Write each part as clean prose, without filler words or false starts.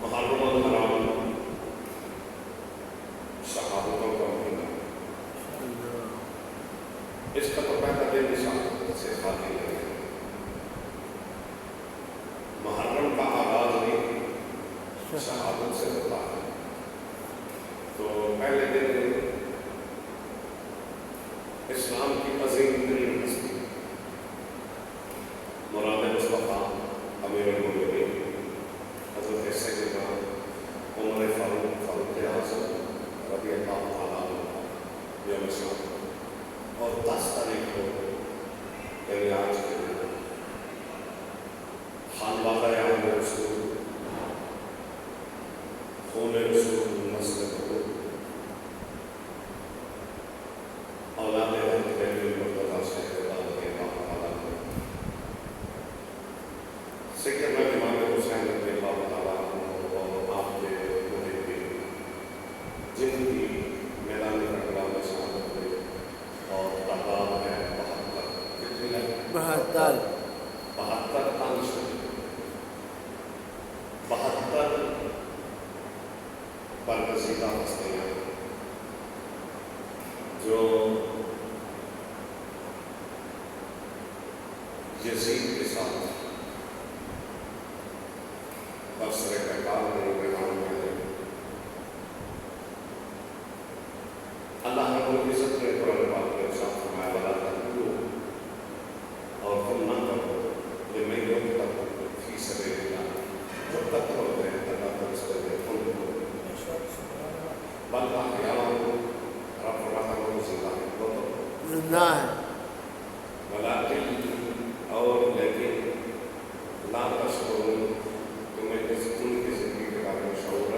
محرم الحرام شہادتوں کا مہینہ، اس کا تو پہلا دن شہادت سے خالی ہے۔ محرم کا آغاز بھی شہادت سے ہوتا ہے، تو پہلے دن اسلام کی عظیم ترین ہستی مراد مصطفیٰ امیر المومنین حضرت سیدنا عمر فاروق اعظم رضی اللہ تعالیٰ عنہ یوم شہادت، اور 10 تاریخ کو یعنی آج کے دن خانوادہ عام رسول خون رسول نسل کو اولاد حضرت علی مرتضیٰ سے رضی اللہ تعالیٰ عنہ سیدنا امام حسین رضی اللہ تعالیٰ عنہ اور آپ کے محبین جن کی میدان کربلا میں شہادت ہوئی، اور تعداد ہے 72، کتنی ہے؟ 72 تانش 72 برگزیدہ ہستیاں جو یزید کے ساتھ بصرے پیکار میں میدان میں آئے۔ اللہ رب العزت نے قرآن پاک میں ارشاد فرمایا وَلَا تَقْتُلُوا، اور تم نہ کرو لمن يقتل فی سبیل اللہ، جو قتل ہوتے ہیں اللہ کے راستے میں ان کو بل احیاء، رب فرماتا ہے وہ زندہ ہیں، وہ تو زندہ ہے، ولیکن اور لیکن لا تشعرون، تمہیں ان کی زندگی کے بارے میں شعور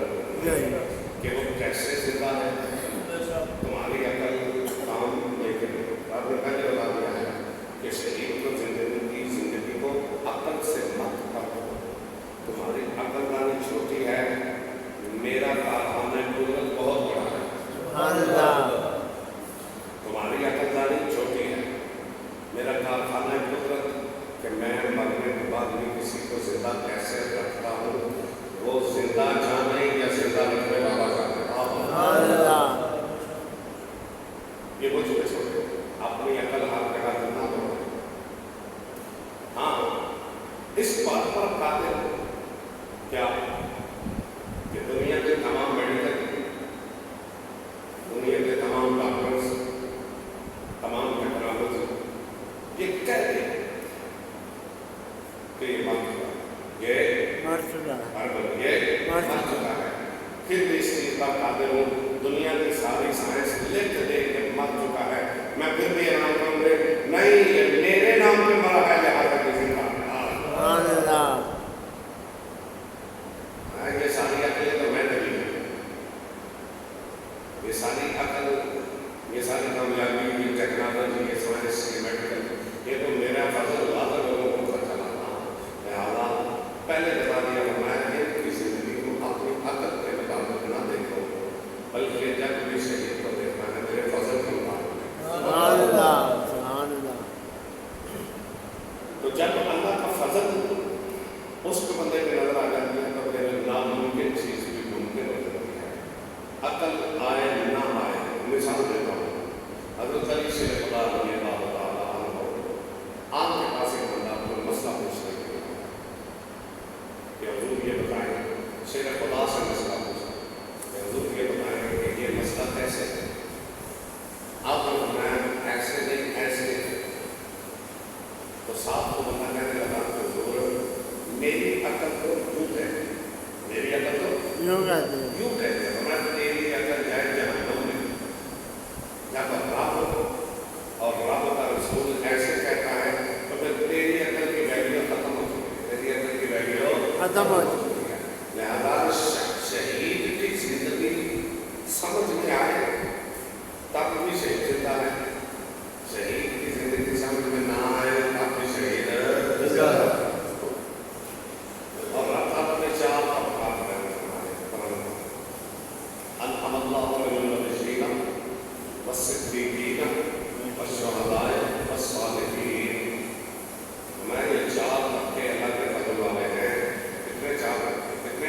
ہے کہ وہ کیسے زندہ ہے، تمہاری عقل کام، لیکن آپ نے پہلے بتا دیا ہے کہ شہید کو زندگی کو عقل سے مت کرو، تمہاری عقل دانی چھوٹی ہے، میرا کارخانہ قدرت بہت بڑا ہے۔ سبحان اللہ، تمہاری عقل دانی چھوٹی ہے، میرا کارخانہ قدرت کہ میں مرنے کے بعد بھی کسی کو زندہ کیسے رکھتا ہوں، وہ زندہ جانے یا زندہ رکھنے والا جانتا ہوں۔ سبحان اللہ، یہ مجھ پہ چھوڑے، اپنی عقل ہاتھ لگا دینا تو ہاں اس بات پر قادر ہو کیا کہ دنیا کے تمام میڈیکل، دنیا کے تمام ڈاکٹرز، تمام ٹیکنالوجی یہ کہہ دے کہ یہ مر چکا ہے، یہ مر چکا ہے، پھر بھی اس چیز پر قادر ہوں، دنیا کی ساری سائنس لکھ دے کہ مر چکا ہے، میں پھر بھی اعلان کروں گے نہیں یہ میرے نام پہ مرا ہے لہٰذا کہ زندہ ہے۔ سبحان اللہ، یہ ساری عقلیں تو میں نہیں ہوں، یہ ساری عقل، یہ ساری کامیابی، یہ ٹیکنالوجی، یہ سائنس، یہ میڈیکل، یہ تو میرا فضل اللہ کا لوگوں کو پتہ چلانا، لہٰذا پہلے بتا دیا فرمایا کہ ان کی زندگی کو اپنی عقل کے مطابق نہ دیکھو، بلکہ جب بھی شہید کو دیکھنا ہے میرے فضل کے مطابق۔ سبحان اللہ، سبحان اللہ، تو جب اللہ کا فضل اس کو بندے پہ نظر آ جاتی ہے تو پھر ناممکن چیز بھی ممکن ہو جاتی ہے، عقل آئے نہ آئے۔ مثال دیتا ہوں، حضرت علی سے خدا رضی اللہ تعالیٰ عنہ آپ کے پاس ایک بندہ کوئی مسئلہ پوچھنے کے لیے آیا کہ حضور یہ بتائیں، شیر خدا سے مسئلہ پوچھا کہ حضور یہ بتائیں کہ یہ مسئلہ کیسے ہے، آپ نے فرمایا ایسے نہیں ایسے ہے، تو صاحب کو بندہ کہنے لگا کہ حضور میری عقل کو یوں کہتے ہیں، میری عقل کو یوں کہتے ہیں، ہمارا تیری عقل جائے جہنم میں، جب رب اور رب کا رسول ایسے کہتا ہے تو پھر تیری عقل کی ویلیو ختم ہو چکی ہے، تیری عقل کی ویلیو ختم ہو چکی ہے، لہذا شہید کی زندگی سمجھ میں آئے تب بھی شہید زندہ ہے، شہید کی زندگی سمجھ میں نہ آئے تب بھی شہید زندہ ہے۔ اور اپنے چار طبقات میں انعم اللہ علیہ النبیین والصدیقین والشہداء والصالحین، ہمارے یہ چار طبقے اللہ کے فضل والے ہیں، کتنے چار طبقے، کتنے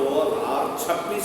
2026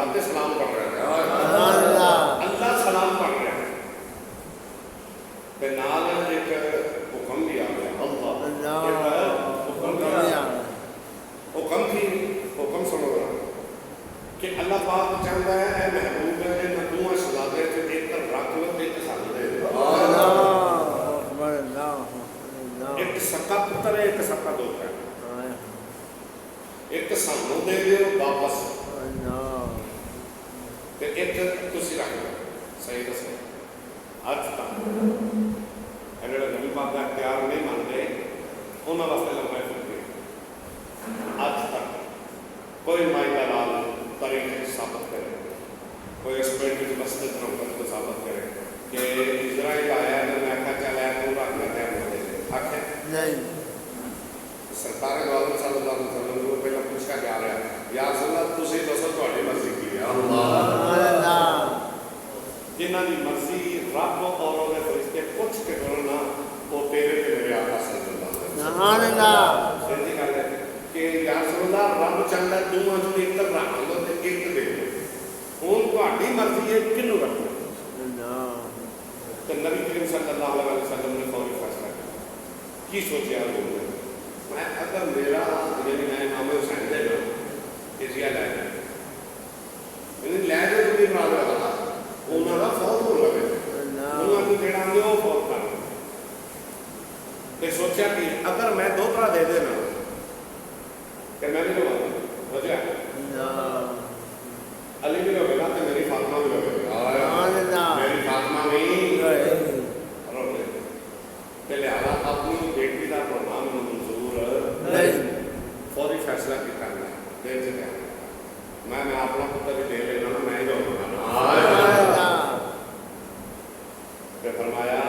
کائنات تے سلام پڑھ رہے ہیں. سبحان اللہ اللہ سلام پڑھ رہے ہیں تے نال ایک حکم بھی آ گیا. اللہ ایک حکم بھی آ گیا. حکم تھی حکم سنو گا کہ اللہ پاک چاہتا ہے اے محبوب ہے نہ دو شہزادے تے ایک رکھ لو تے ایک سانو دے ایک سکا پتر ہے ایک سکا دوتا ہے ایک سانو دے دیو واپس تے ایک تسی رکھ لو. صحیح دسو اج تک اگر نبی پاک کا اختیار نہیں مانتے انہاں واسطے لمبا فرق اج تک کوئی مائی دلال طریقے ثابت کرے کوئی اس پینٹ کی مسجد نمبر کو ثابت کرے کہ اسرائیل آیا ہے میں کہا چلا ہے تو رکھ لیتے ہیں مجھے حق ہے نہیں. سرکار دو عالم صلی اللہ علیہ وسلم کو پہلے پوچھا جا رہا ہے یا رسول اللہ تسی دسو تہاڈی مرضی کی ہے. اللہ جنہاں دی مرضی رب اور وہ فرشتے پوچھ کے کرنا وہ تیرے تے میرے آقا صلی اللہ علیہ وسلم. سبحان اللہ. سمجھ گئے کہ یا رسول اللہ رب چاہتا ہے دوواں چوں ایک رکھ لو تے ایک دے دو. ہن تہاڈی مرضی ہے کینوں رکھو. تو نبی کریم صلی اللہ علیہ وسلم نے فوری فیصلہ کیا. کی سوچیا لوگوں نے میں اگر میرا یعنی میں امام حسین دے نا اسیا لے جائے یعنی لے جائے تو نہیں مراد رہا انہوں کا فوت ہو لگے انہوں نے جڑا آدھے وہ فوت کر لیں. سوچا کہ اگر میں دو طرح دے دینا کہ میں بھی لگا وجہ علی بھی لگے گا تو میری فاطمہ بھی لگے گا میری فاطمہ بھی لہٰذا اپنی بیٹی کا پروگرام منظور نہیں. فوری فیصلہ کیا دیر سے میں اپنا پتر بھی دے لینا میں ہی رہوں پھر فرمایا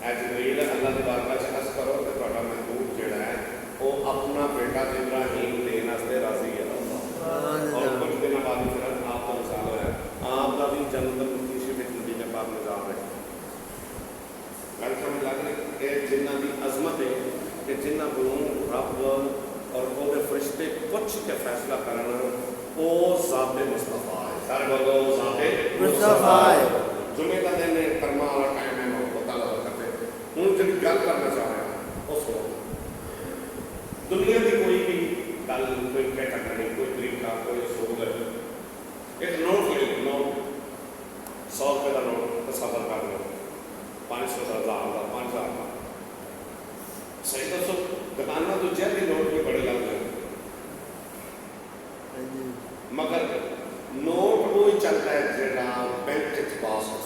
اے جبریل اللہ کی بارگاہ سے عرض کرو کہ تہاڈا محبوب جڑا ہے وہ اپنا بیٹا ابراہیم دین واسطے راضی ہے. اور کچھ دن بعد پھر آپ کا وصال ہوا آپ کا بھی جنت تیسری بیٹی نے پاک نظام ہے. گل سمجھ لگ رہی کہ جنہاں دی عظمت ہے کہ جنہاں کو رب اور وہ فرشتے پوچھ کے فیصلہ کرنا وہ ذات مصطفیٰ ہے. سارے بولو ذات مصطفیٰ ہے. جمعے کا دن ہے کرما والا ٹائم ہے محبت اللہ کرتے ہوں جب گل کرنا چاہ رہے ہیں اس وقت دنیا کی کوئی بھی گل کوئی کیٹاگری کوئی طریقہ کوئی اصول ایک نوٹ لے لو نوٹ 100 روپے کا نوٹ تصور کر لو 500 کا 1000 کا 5000 کا. صحیح دسو دکانوں تو جلدی نوٹ بھی بڑے لگ رہے مگر نوٹ وہی چلتا ہے جہاں بینک پاس ہو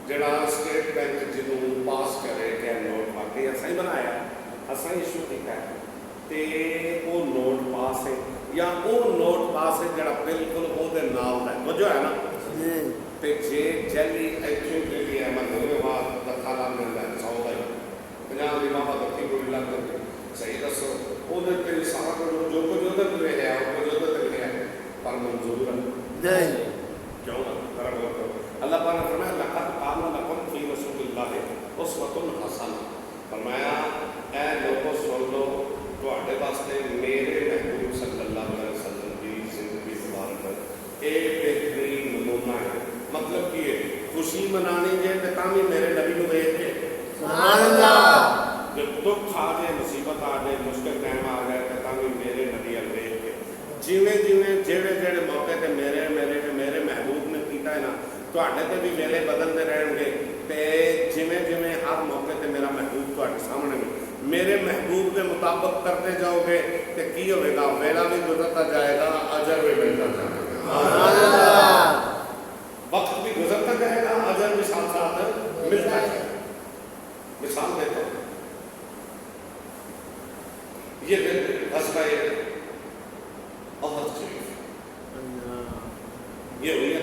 جہاں اسٹیٹ بینک جنوں پاس کرے کہ نوٹ واقعی اصل ہی بنایا اصل ہی ایشو کیا ہے تو وہ نوٹ پاس ہے یا وہ نوٹ پاس ہے جہاں بالکل وہ نام ہے وہ جو ہے نا تو جی جیلی ایکچوئل لے لیا میں دونوں بات دکھانا مل رہا ہے 100 کا ہی 50 کی ماما دکھی گولی لگ کرتی. صحیح دسو وہ سارا جو کچھ ادھر لے ہے وہ کچھ ادھر لے ہے پر منظور نہیں کیوں ذرا غور کرو. اللہ پاک نے فرمایا لقد کان لکم فی رسول اللہ اسوۃ حسنہ. فرمایا اے لوگوں سن لو تواڈے واسطے میرے محبوب صلی اللہ علیہ وسلم کی زندگی مبارک ایک بہترین نمونہ ہے. مطلب کہ خوشی منانی جے تے تاں میرے نبی نو ویکھ کے سبحان اللہ جب دکھ آ جائے مصیبت آ جائے مشکل ٹائم آ جائے تے تاں میرے نبی ال ویکھ کے جیویں جیویں جڑے موقع تے میرے محبوب نے کیتا ہے نا تواڈے تے بھی ویلے بدلتے رہن گے تے جیویں ہر موقع تے میرا محبوب تواڈے سامنے میرے محبوب کے مطابق کرتے جاؤ گے تے کی ہوے گا ویلا بھی گزرتا جائے گا اجر بھی ملتا جائے گا وقت بھی گزرتا جائے گا اجر بھی ساتھ ساتھ ملتا جائے گا. مثال دیتا ہوں یہ غزوہ احد شریف یہ ہوئی ہے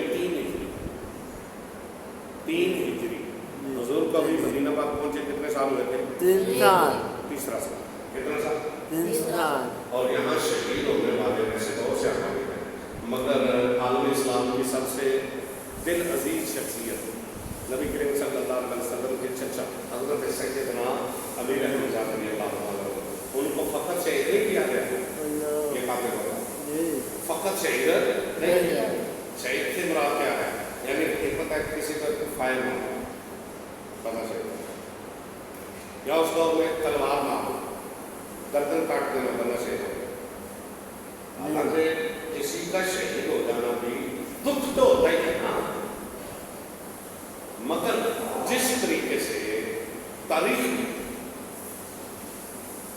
3 ہجری. حضور کو بھی مدینہ پاک پہنچے کتنے سال ہوئے تھے 3 سال. تیسرا سال کتنا سال 3 سال. اور یہاں شہید ہونے والے میں سے بہت سے آدمی ہیں مگر عالم اسلام کی سب سے دل عزیز شخصیت نبی کریم صلی اللہ علیہ وسلم کے چچا حضرت سیدنا علی رضی اللہ عنہ ان کو فخر سے نہیں کیا گیا یہ قابل ہوگا فقط شہید نہیں، شہید سے مراد کیا ہے؟ یعنی ایک پتہ ہے کسی کا فائر مارا بندہ شہید، یا اس دور میں تلوار مارا گردن کاٹ دینا بندہ شہید ہے۔ حالانکہ کسی کا شہید ہو جانا بھی دکھ تو ہوتا ہی ہے نا، مگر جس طریقے سے تاریخ میں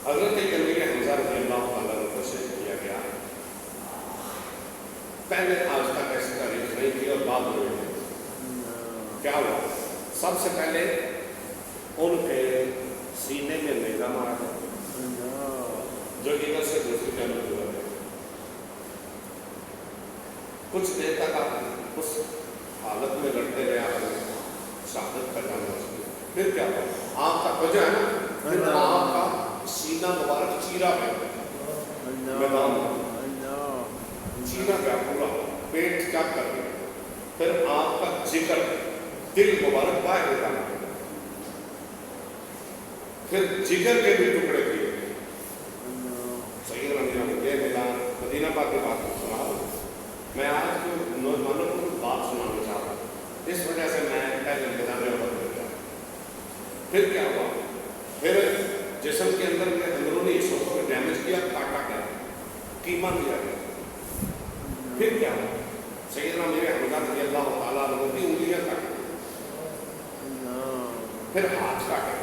حضرت امیر حمزہ رضی اللہ تعالیٰ عنہ کو شہید کیا گیا، پہلے آج تک ایسی تاریخ نہیں تھی اور بعد میں کیا ہوا؟ سب سے پہلے ان کے سینے میں نیزہ مارا گیا جو ادھر سے دوسری جانب ہوا ہے۔ کچھ دیر تک آپ اس حالت میں لڑتے رہے، آپ نے شہادت کا جانا چاہیے۔ پھر کیا ہوا؟ آپ کا وجہ ہے نا، پھر آپ کا سینہ مبارک چیرا گیا، میدان چیرا گیا پورا، پیٹ کیا کر گیا، پھر آپ کا جگر دل مبارک باہر نکالا گیا، پھر جگر کے بھی ٹکڑے کیے گئے۔ صحیح رمضان یہ میدان مدینہ پاک کی بات سنا رہا ہوں میں، آج کے نوجوانوں کو بات سنانا چاہ رہا ہوں، اس وجہ سے میں پہلے میدان میں بات کر۔ پھر کیا ہوا؟ پھر جسم کے اندر میں اندرونی حصوں کو ڈیمیج کیا، کاٹا گیا، کیما دیا گیا۔ پھر کیا ہوا؟ سیدنا امیر حمزہ رضی اللہ تعالیٰ عنہ کی انگلیاں کاٹی، پھر ہاتھ کاٹے،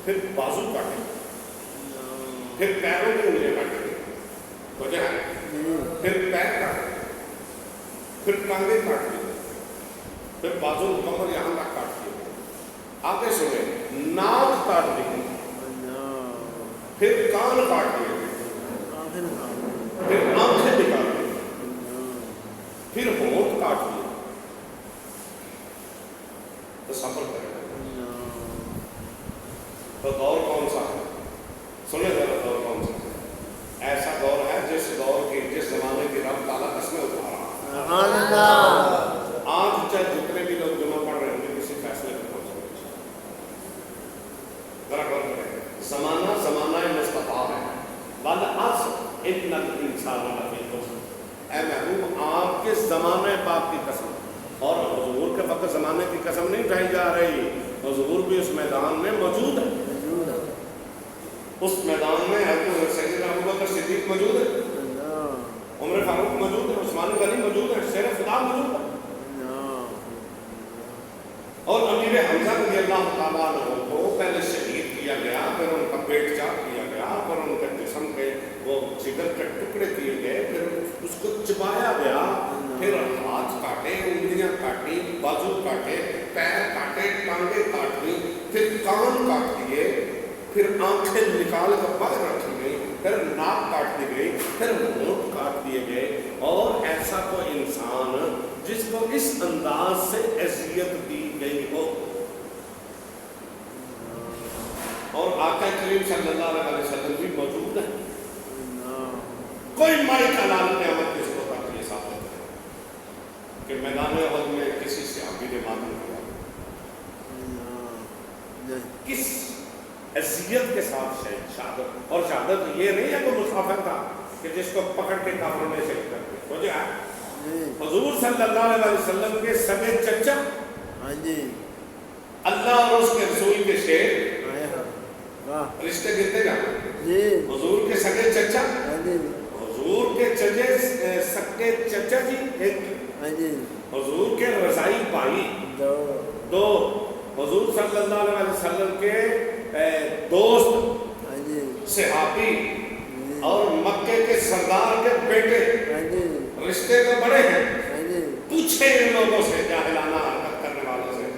پھر بازو کاٹے، پھر پیروں کی انگلیاں کاٹے، وجہ ہے، پھر پیر کاٹے، پھر ٹانگیں کاٹ دی، پھر بازو کمر یہاں تک کاٹ دی، آگے سنے ناک کاٹ دی، پھر کان کاٹ دیے، پھر آنکھیں نکال دی، پھر ہونٹ کاٹ دیے۔ تو سفر کرے تو دور کون سا ہے؟ سنے ذرا دور کون سا ہے؟ ایسا دور ہے جس دور کی، جس زمانے کی رب تعالیٰ قسمیں اٹھا رہا ہے۔ آج چاہے جتنے بھی لوگ جمع پڑھ رہے ہیں کسی فیصلے پر پہنچ گئے، ذرا غور کریں، زمانہ مصطفیٰ ہے، والعصر ان الانسان لفی خسر۔ اے محبوب آپ کے زمانے پاک کی قسم، اور حضور کے وقت زمانے کی قسم نہیں اٹھائی جا رہی، حضور بھی اس میدان میں موجود ہے۔ اس میدان میں حضرت سیدنا ابوبکر صدیق موجود ہے، عمر فاروق موجود ہے، عثمان غنی موجود ہے، شیر خدا موجود ہے، اور امیر حمزہ رضی اللہ تعالیٰ عنہ کو پہلے شہید کیا گیا، پھر ان کا پیٹ چاک کیا گیا، پھر ان کے جسم کے وہ جگر کے ٹکڑے کیے گئے، پھر اس کو چبایا گیا، پھر ہاتھ کاٹے، انگلیاں کاٹی، بازو کاٹے، پیر کاٹے، ٹانگیں کاٹ دی، پھر کان کاٹ دیے، پھر آنکھیں نکال کر باہر رکھی گئی، پھر ناک کاٹ دی گئی، پھر ہونٹ کاٹ دیے گئے، اور ایسا کوئی انسان جس کو اس انداز سے اذیت دی گئی ہو، اور آقا کریم صلی اللہ علیہ وسلم بھی موجود ہے۔ کوئی مائی کا لال قیامت کس کو تک یہ ثابت ہے کہ میدان احد میں کسی صحابی نے ماتم کیا، کس اذیت کے ساتھ شہادت، اور شہادت یہ نہیں ہے کہ مسافر تھا کہ جس کو پکڑ کے کافروں نے شہید کر دیا، ہو جائے حضور صلی اللہ علیہ وسلم کے سگے چچا، اللہ اور اس کے رسول کے شیر، رشتے گرتے جانا، حضور کے سگے چچا، حضور کے سگے چچا جی ایک، حضور کے رضائی بھائی دو، حضور صلی اللہ علیہ وسلم کے دوست صحابی، اور مکے کے سردار کے بیٹے، رشتے تو بڑے ہیں۔ پوچھے ان لوگوں سے، جاہلانہ حرکت کرنے والوں سے،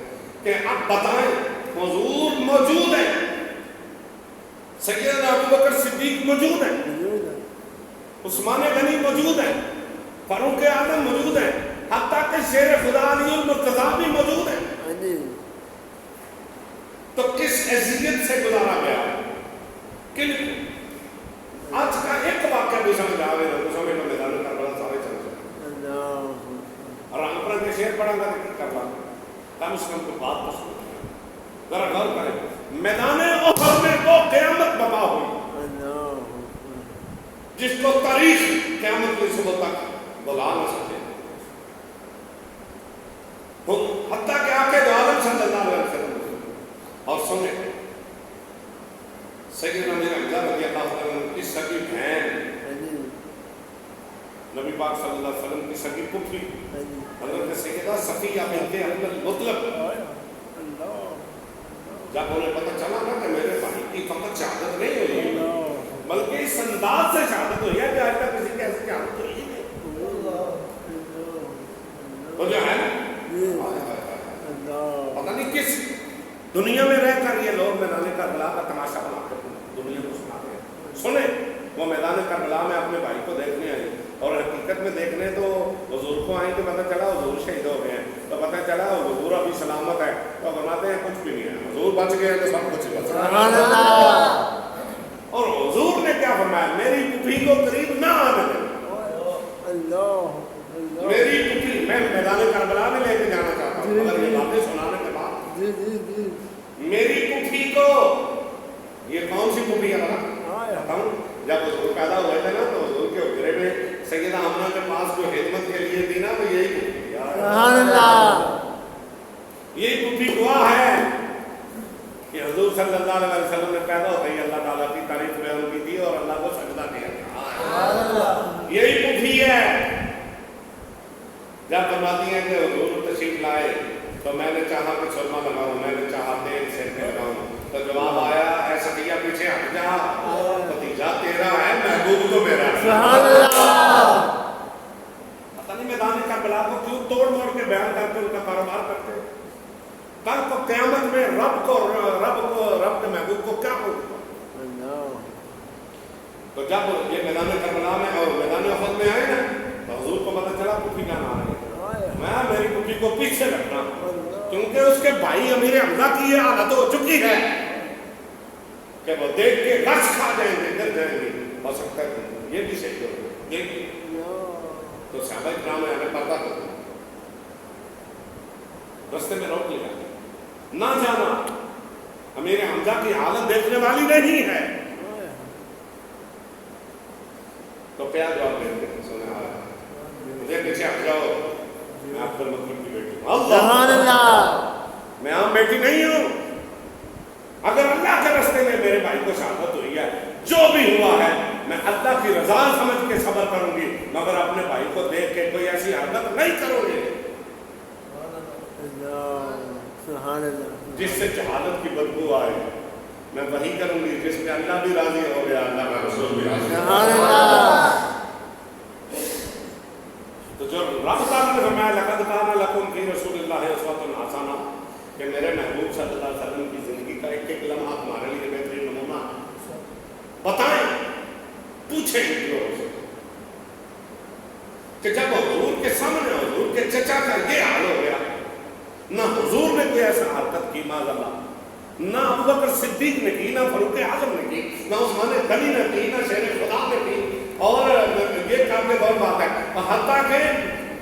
کہ اب بتائیں حضور موجود ہے، سیدنا ابوبکر صدیق موجود ہے، عثمان غنی موجود ہے، فاروق اعظم موجود ہے، حتیٰ کہ شیر خدا علی المرتضیٰ بھی موجود ہے، تو کس اذیت سے گزارا گیا؟ کن آج کا ایک واقعہ بھی سمجھ آ گیا، تو سمجھ لو میدان کربلا سارے چل جائے، اور اپنا کے شیر پڑھا گا تو کر رہا کم سے کم کو بات تو سمجھ ذرا غور کریں۔ میدان احد میں وہ قیامت بپا ہوئی جس کو تاریخ قیامت کی صبح تک بلا نہ سکے، حتیٰ کہ آقا دو عالم صلی اللہ علیہ وسلم اور سنیں سیدنا امیر حمزہ رضی اللہ عنہ کی سگی بہن نبی پاک صلی اللہ علیہ وسلم کی سگی پھوپھی حضرت سیدہ صفیہ بنت عبد المطلب، جب انہیں پتہ چلا نا کہ میرے بھائی کی فقط شہادت نہیں ہوئی بلکہ اس انداز سے شہادت ہوئی ہے کہ آج تک کسی کی ایسی شہادت ہوئی نہیں، تو جو ہے نا پتہ نہیں کس دنیا میں رہ کر یہ لوگ میدان کربلا کا تماشا بنا کر دنیا کو سنا رہے ہیں۔ سنیں وہ میدان کربلا میں اپنے بھائی کو دیکھنے آئے اور حقیقت میں دیکھنے تو حضور کو آئیں کہ پتہ چلا حضور شہید ہو گئے ہیں، تو پتہ چلا حضور ابھی سلامت ہے، تو فرماتے ہیں کچھ بھی نہیں ہے، حضور بچ گئے تو سب کچھ بچ گیا۔ اور حضور نے کیا فرمایا؟ میری پھوپھی کو قریب نہ آنے دیں، میری پھوپھی میں میدان کربلا میں لے کے جانا چاہتا ہوں اگر یہ باتیں سنانے کے بعد میری پھوپھی کو، یہ کون سی پھوپھی ہے بتاؤں؟ جب حضور پیدا ہوئے تھے نا تو حضور کے حجرے میں سیدہ آمنہ کے پاس جو خدمت کے لیے تھی نا تو یہی پھوپھی تھی، یہی پھوپھی گواہ ہے کہ حضور صلی اللہ علیہ وسلم نے پیدا ہوتے ہی اللہ تعالیٰ کی تعریف بیان کی تھی اور اللہ کو سجدہ کیا تھا، یہی پھوپھی ہے۔ جب فرماتی ہیں کہ حضور تشریف لائے تو میں نے چاہا کہ سرما لگاؤں، میں نے چاہا تیل سر پہ لگاؤں، تو جواب آیا اے صفیہ پیچھے ہٹ جا، بھتیجا تیرا ہے محبوب تو میرا ہے۔ پتہ نہیں میدان کربلا کو کیوں توڑ موڑ کے بیان کر کے ان کا کاروبار کرتے ہیں، کل کو قیامت میں رب کے محبوب کو کیا ہوگا؟ تو جب یہ میدان کربلا میں اور میدان احد میں آئے نا تو حضور کو پتہ چلا پھوپھی کا نام ہے، میں میری پھوپھی کو پیچھے رکھنا کیونکہ اس کے بھائی امیر حمزہ کی یہ حالت ہو چکی ہے کہ وہ دیکھ کے رش کھا جائیں گے، ڈر جائیں گے، ہو سکتا ہے یہ بھی صحیح ہو دیکھیے۔ تو صحابہ کرام نے ہمیں پردہ کر رستے میں روک لیا، نہ جانا، امیر حمزہ کی حالت دیکھنے والی نہیں ہے، تو کیا جواب دیتے ہیں؟ سنے آ رہا مجھے پیچھے ہٹ جاؤ، میں عبد المطلب کی بیٹی ہوں، اللہ میں عام بیٹی نہیں ہوں، اگر اللہ کے راستے میں میرے بھائی کو شہادت ہوئی ہے، جو بھی ہوا ہے میں اللہ کی رضا سمجھ کے صبر کروں گی، مگر اپنے بھائی کو دیکھ کے کوئی ایسی حرکت نہیں کروں گی جس سے جہالت کی بدبو آئے، میں وہی کروں گی جس میں اللہ بھی راضی ہو گیا، اللہ کا رسول بھی راضی ہو گیا۔ تو جو رب تعالیٰ نے فرمایا لقد کان لکم فی رسول اللہ اسوۃ حسنہ کہ میرے محبوب صلی اللہ علیہ وسلم کی زندگی کا ایک ایک لمحہ تمہارے لیے بہترین نمونہ بتائیں، پوچھیں لوگوں سے کہ جب حضور کے سامنے حضور کے چچا کا یہ حال ہو گیا، نہ حضور نے کوئی ایسا حرکت کی معاذ اللہ، نہ ابوبکر صدیق نے کی، نہ فاروق اعظم نے کی، نہ عثمان غنی نے کی، نہ شیر خدا نے کی، اور یہ قابل غور بات ہے حتیٰ کہ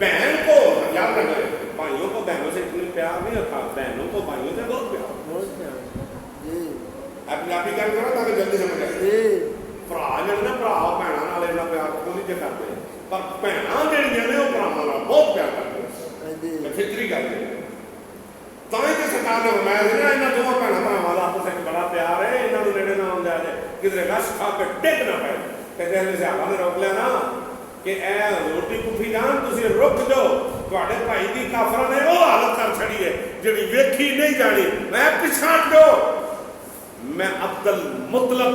بہن کو یاد رکھیں، بھائیوں کو بہنوں سے اتنی پیار نہیں رکھا، بہنوں کو بھائیوں سے بہت پیار، اپنی آپ ہی کیا کرنا تاکہ جلدی سمجھ آئے، ਭਰਾ ਜਿਹੜੇ ਨੇ ਭਰਾ ਭੈਣਾਂ ਨਾਲ ਇੰਨਾ ਪਿਆਰ ਕੋਈ ਨਹੀਂ ਕਰਦੇ, ਪਰ ਭੈਣਾਂ ਜਿਹੜੀਆਂ ਨੇ ਉਹ ਭਰਾਵਾਂ ਨਾਲ ਬਹੁਤ ਪਿਆਰ ਕਰਦੀਆਂ, ਫਿਕਰੀ ਗੱਲ ਹੈ। ਤਾਂ ਹੀ ਤੇ ਸਰਕਾਰ ਨੇ ਫਰਮਾਇਆ ਸੀ ਨਾ ਇਹਨਾਂ ਦੋਵਾਂ ਭੈਣਾਂ ਭਰਾਵਾਂ ਦਾ ਆਪਸ ਵਿੱਚ ਬੜਾ ਪਿਆਰ ਹੈ, ਇਹਨਾਂ ਨੂੰ ਨੇੜੇ ਨਾ ਆਉਂਦਾ ਜੇ ਕਿਧਰੇ ਰਸ਼ ਖਾ ਕੇ ਡਿੱਗ ਨਾ ਪਏ। ਤੇ ਜਿਹੜੇ ਸਿਆਲਾਂ ਨੇ ਰੋਕ ਲਿਆ ਨਾ ਕਿ ਇਹ ਰੋਟੀ ਪੁੱਠੀ ਜਾਣ, ਤੁਸੀਂ ਰੁਕ ਜਾਓ, ਤੁਹਾਡੇ ਭਾਈ ਦੀ ਕਾਫਰਾਂ ਨੇ ਉਹ ਹਾਲਤ ਕਰ ਛੱਡੀ ਹੈ ਜਿਹੜੀ ਵੇਖੀ ਨਹੀਂ ਜਾਣੀ, ਮੈਂ ਪਿਛਾੜ ਜਾਓ, ਮੈਂ ਅਬਦੁਲ ਮੁਤਲਬ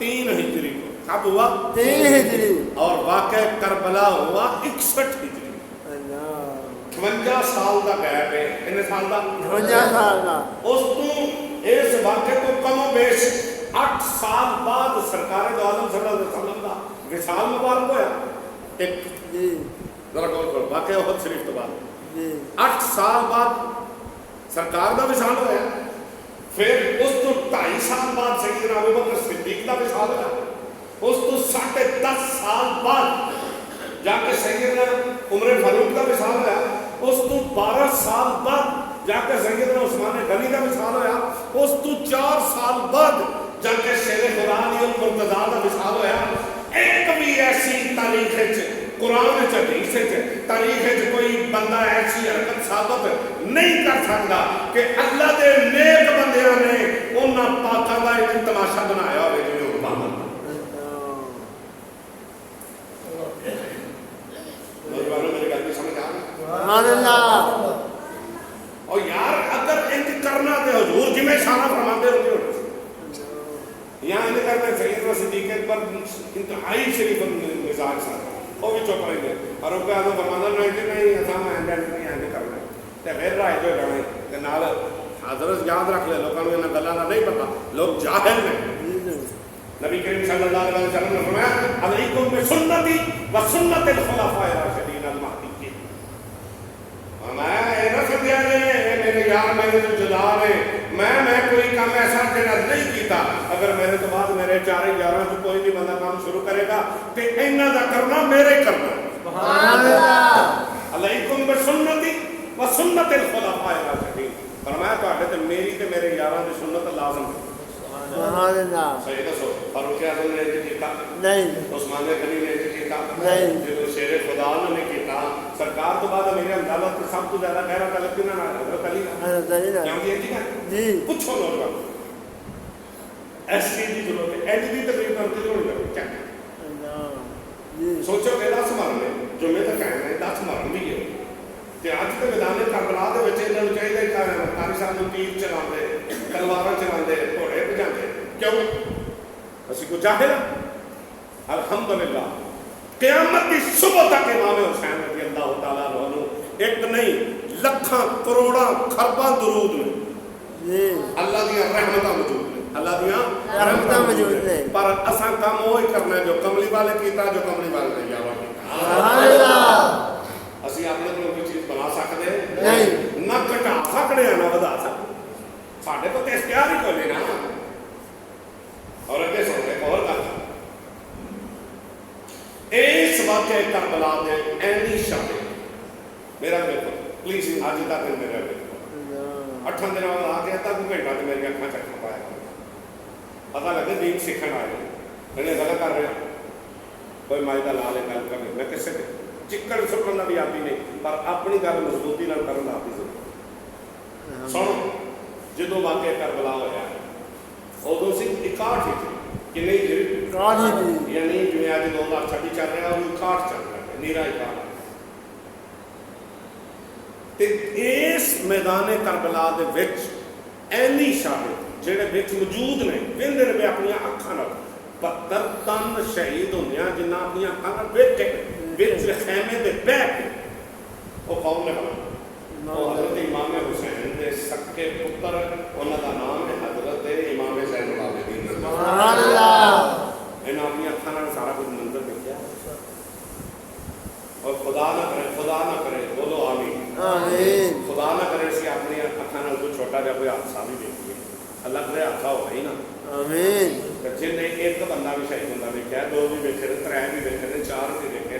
3 ہجری کو. کب ہوا؟ 3 ہجری. اور واقع کربلا ہوا 61 ہجری. اللہ 52 سال کا گیپ ہے. کتنے سال کا؟ 52 سال کا. اس تو اس واقعے کو کم و بیش 8 سال بعد سرکار دو عالم صلی اللہ علیہ وسلم کا وصال مبارک ہوا. ایک جی ذرا غور کرو واقعہ احد شریف تو بعد جی 8 سال بعد سرکار کا وصال ہوا. پھر اس تو 2.5 سال بعد سیدنا ابوبکر صدیق کا وصال ہوا. اس تو 10.5 سال بعد جا کے سیدنا عمر فاروق کا وصال ہوا. اس تو 12 سال بعد جا کے سیدنا عثمان غنی کا وصال ہوا. اس تو 4 سال بعد جا کے شیر خدا علی مرتضیٰ کا وصال ہوا. ایک بھی ایسی تاریخ قرآن حدیث تاریخ کوئی بندہ ایسی حرکت ثابت نہیں کر سکتا کہ اللہ دے نیک بندیاں نے انہاں پاکاں دا ایک تماشا بنایا ہوئے جو اوباما. نوجوانوں میری گل نہیں سمجھ آ رہی؟ سبحان اللہ. اور یار اگر انج کرنا تے حضور جی میں اشارہ فرماتے ہوتے ہوتے یہاں انج کرنا سیدنا صدیق اکبر انتہائی شریف مزاج ساتھ وہ بھی چپ رہے تھے اور وہ کہا فرمانا نہیں ایسا میں نہیں انج کرنا تے پھر رائے جو جانے تے نال حضرت یاد رکھ لے لوگوں کو انہاں گلاں دا نہیں پتہ لوگ جاہل ہیں. نبی کریم صلی اللہ علیہ وسلم نے فرمایا علیکم بسنتی و سنت الخلفاء الراشدین المہدیین. میں نہ سمجھا میرے یار میرے تو جدا نے میں کوئی کام ایسا جنت نہیں کیتا. اگر میرے تو بعد میرے 4 یاراں تو کوئی بھی بندہ کام شروع کرے گا تے انہاں دا کرنا میرے کرنا. سبحان اللہ. علیکم بسنتی و سنت الخلفاء الراشدین. فرمایا تواڈے تے میری تے میرے یاراں دی سنت لازم ہے. سبحان اللہ. صحیح دسو فاروق اعظم نے یہ کیتا نہیں. عثمان غنی نے یہ کیتا نہیں. جو شیر خدا نے کیتا. سرکار تو بعد میرے اندازہ تو سب تو زیادہ گہرا تعلق کنا نال حضرت علی کا. کیونکہ یہ ٹھیک جی پوچھو نوجوان ایسی دی ضرورت ہے. ایج دی تقریر کرتے ہوئے کیا جی سوچو کہ 10 مرنے جمعے تک آئے 10 مرن بھی ہے تے اج تے میدان کربلا دے وچ انہاں نوں چاہیے کہ قاری صاحب نوں تیر چلاندے تلوار چلاندے گھوڑے بھجاندے کیوں اسی کو جاہل. الحمدللہ قیامت کی صبح تک امام حسین رضی اللہ تعالیٰ عنہ ایک نہیں لکھاں کروڑاں خرباں درود میں جی اللہ دیا رحمتاں موجود ہیں. اللہ دیا رحمتاں موجود ہیں. پر اساں کام وہی کرنا ہے جو کملی والے کیتا جو کملی والے نے یاوا کیتا. سبحان اللہ. اسی اپنے کو کوئی چیز بنا سکتے نہیں. نہ گھٹا سکتے ہیں نہ ودا سکتے. ساڈے کو تے اختیار ہی کوئی نہیں نا. اور اگے سن ایک اور گل اس واقعے کربلا دے اینی شاہد میرا دیکھو پلیز آج تک میرا دیکھو 8 دن بعد آ کے تک گھنٹہ تو میری اکھاں چکھا پایا پتا لگے دین سیکھن آئے انہیں غلط کر رہے کوئی مائی کا لا لے گل کر میں کسے چکر سٹن کا بھی آتی نہیں پر اپنی گل مضبوطی نال کرن آتی ضرور. سنو جدو واقعہ کربلا ہوا ادو سی 61 ہجری کہ نہیں یعنی جو آج 2026 چل رہا ہے وہ 61 چل رہا ہے نیرا 61. اس میدان کربلا دے وچ اینی شاہد جڑے وچ موجود نے ویندے نے اپنی اکھاں نال 72 تن شہید ہوندیاں جنہاں اپنی اکھاں نال ویکھے وچ خیمے دے بیٹھ او قوم نے حضرت امام حسین دے سکے پتر انہاں دا نام ہے حضرت امام زین العابدین. سبحان اللہ. انہاں اپنی اکھاں نال سارا کچھ منظر دیکھیا اور خدا نہ کرے بولو آمین. آمین. خدا نہ کرے اسی اپنی اکھاں نال کوئی چھوٹا جہا کوئی حادثہ بھی دیکھیے اللہ کرے حادثہ ہو ہی نا. آمین. جن نے ایک بندہ بھی شہید ہوتا دیکھا 2 بھی دیکھے 3 بھی دیکھے 4 بھی دیکھے